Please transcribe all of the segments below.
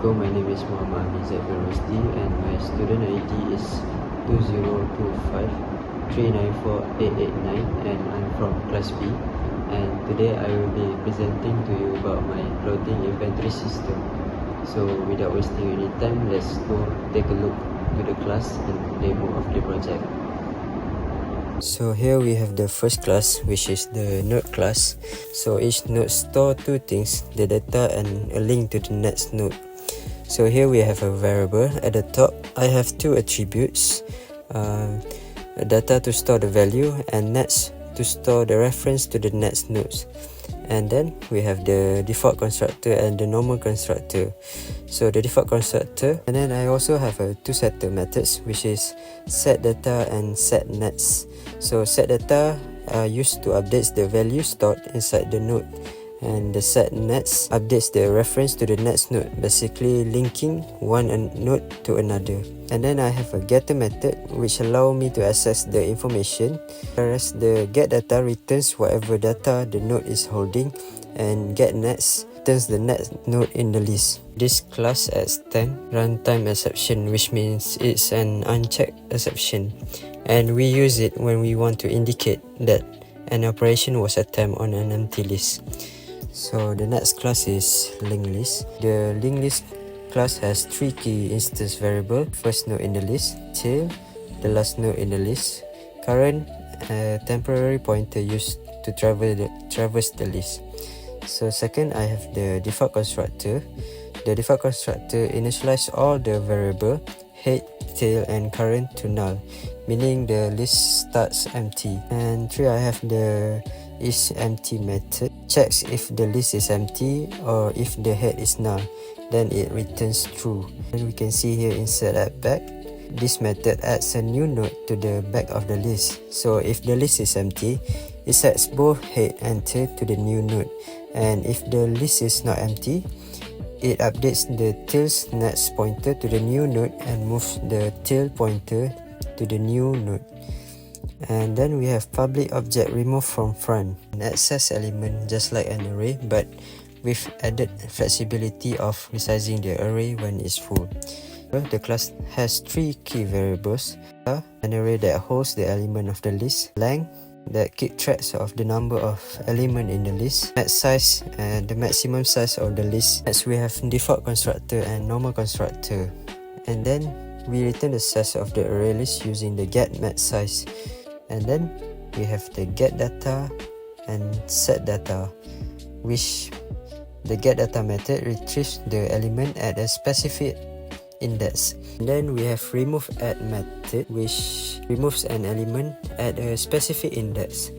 Assalamualaikum, my name is MOHAMAD ROSDI and my student ID is 2025394889 and I'm from class B, and today I will be presenting to you about my clothing inventory system. So without wasting any time, let's go take a look to the class and demo of the project. So here we have the first class, which is the node class. So each node store two things, the data and a link to the next node. So here we have a variable. At the top I have two attributes, data to store the value and next to store the reference to the next nodes. And then we have the default constructor and the normal constructor. So the default constructor, and then I also have a two setter methods, which is set data and set nets. So set data are used to update the value stored inside the node, and the set nets updates the reference to the next node, basically linking one node to another. And then I have a getter method, which allow me to access the information, whereas the get data returns whatever data the node is holding, and get nets returns the next node in the list. This class adds 10 runtime exception, which means it's an unchecked exception, and we use it when we want to indicate that an operation was attempted on an empty list. So the next class is linked list. The linked list class has three key instance variable: first node in the list, till the last node in the list, current, temporary pointer used to traverse the list. So second, I have the default constructor. The default constructor initialize all the variable head, tail and current to null, meaning the list starts empty. And three, I have the isEmpty method. Checks if the list is empty or if the head is null, then it returns true. And we can see here insert at back. This method adds a new node to the back of the list. So if the list is empty, it sets both head and tail to the new node. And if the list is not empty, it updates the tail's next pointer to the new node and moves the tail pointer to the new node. And then we have public object remove from front, an access element just like an array, but with added flexibility of resizing the array when it's full. The class has three key variables: an array that holds the element of the list, length that keep track of the number of element in the list, max size and the maximum size of the list. Next we have default constructor and normal constructor, and then we return the size of the array list using the get max size. And then we have the get data and set data, which the get data method retrieves the element at a specific index. And then we have remove add method, which removes an element at a specific index.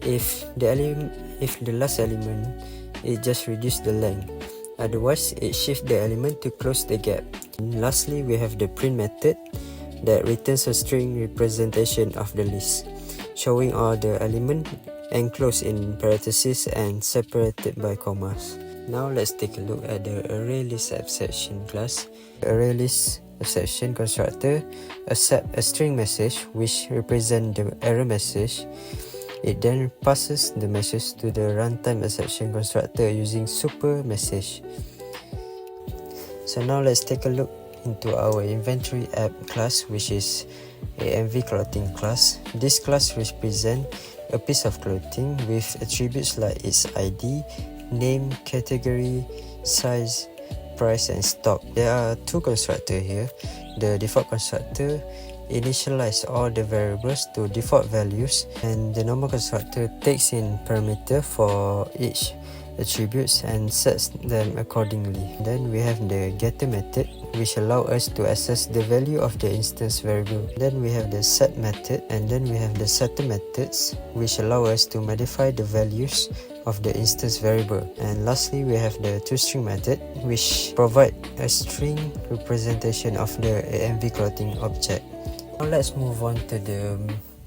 If the last element, it just reduces the length, otherwise it shifts the element to close the gap. And lastly, we have the print method that returns a string representation of the list, showing all the elements enclosed in parentheses and separated by commas. Now let's take a look at the array list exception class. The array list exception constructor accepts a string message which represents the error message. It then passes the message to the runtime exception constructor using super message. So now let's take a look into our inventory app class, which is AMV clothing class. This class represents a piece of clothing with attributes like its ID, name, category, size, price and stock. There are two constructors here. The default constructor initializes all the variables to default values, and the normal constructor takes in parameter for each attributes and sets them accordingly. Then we have the getter method, which allow us to access the value of the instance variable. Then we have the set method, and then we have the setter methods, which allow us to modify the values of the instance variable. And lastly, we have the toString method, which provide a string representation of the AMV clothing object. Now let's move on to the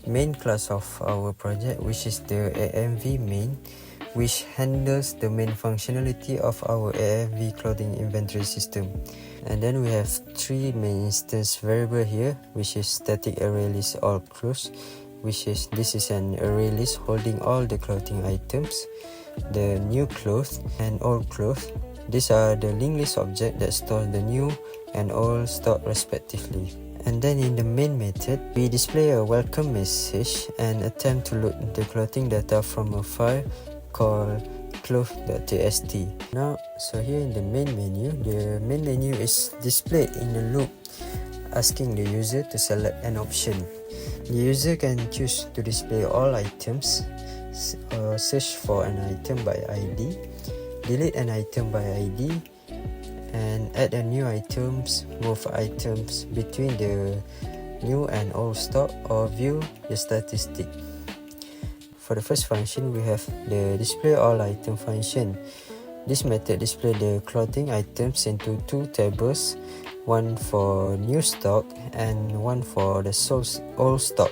main class of our project, which is the AMV main, which handles the main functionality of our AMV clothing inventory system. And then we have three main instance variable here, which is static array list all clothes, this is an array list holding all the clothing items, the new clothes and old clothes, These are the linked list objects that store the new and old stock respectively. And then in the main method, we display a welcome message and attempt to load the clothing data from a file called cloth.txt. Now, so here in the main menu is displayed in a loop, asking the user to select an option. The user can choose to display all items, or search for an item by ID, delete an item by ID, and add a new items, move items between the new and old stock, or view the statistic. For the first function, we have the display all item function. This method displays the clothing items into two tables, one for new stock and one for the old stock.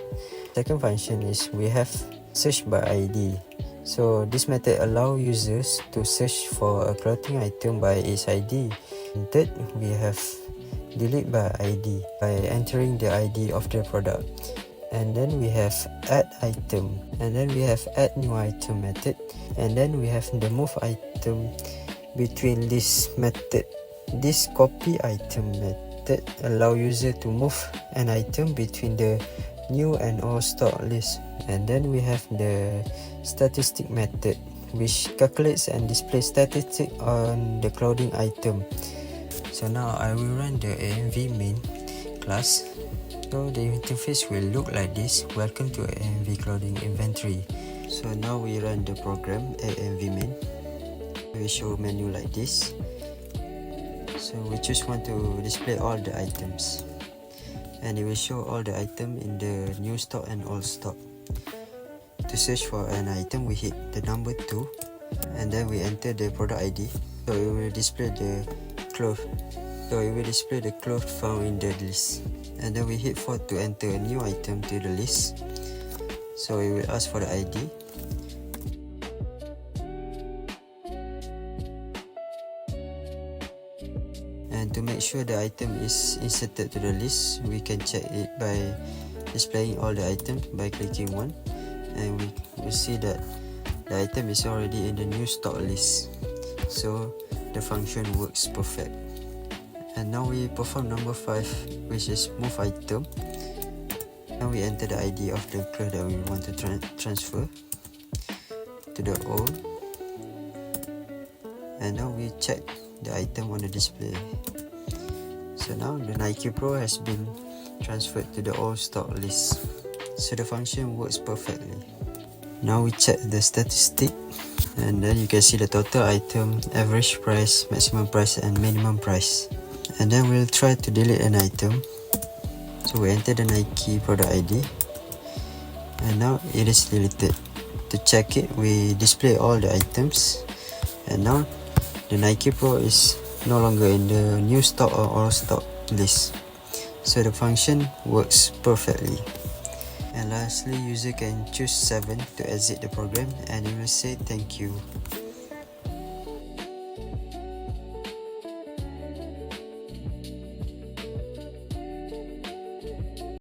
Second function is we have search by ID. So this method allows users to search for a clothing item by its ID. And third, we have delete by ID by entering the ID of the product. And then we have add item, and then we have add new item method, and then we have the move item between this method. This copy item method allow user to move an item between the new and old stock list. And then we have the statistic method, which calculates and displays statistic on the clothing item. So now I will run the AMV main class. So the interface will look like this. Welcome to AMV clothing inventory. So now we run the program AMV main. We show menu like this. So we just want to display all the items, and it will show all the item in the new stock and old stock. To search for an item, we hit the number 2, and then we enter the product ID. So it will display the cloth. So it will display the cloth found in the list. And then we hit 4 to enter a new item to the list. So it will ask for the ID. And to make sure the item is inserted to the list, we can check it by displaying all the items by clicking one, and we will see that the item is already in the new stock list. So the function works perfect. And now we perform number 5, which is move item. Now we enter the ID of the cloth that we want to transfer to the old, and now we check the item on the display. So now the Nike Pro has been transferred to the old stock list. So the function works perfectly. Now we check the statistic, and then you can see the total item, average price, maximum price, and minimum price. And then we'll try to delete an item. So we enter the Nike product ID, and now it is deleted. To check it, we display all the items, and now the Nike Pro is no longer in the new stock or old stock list. So the function works perfectly. And lastly, user can choose 7 to exit the program, and it will say thank you.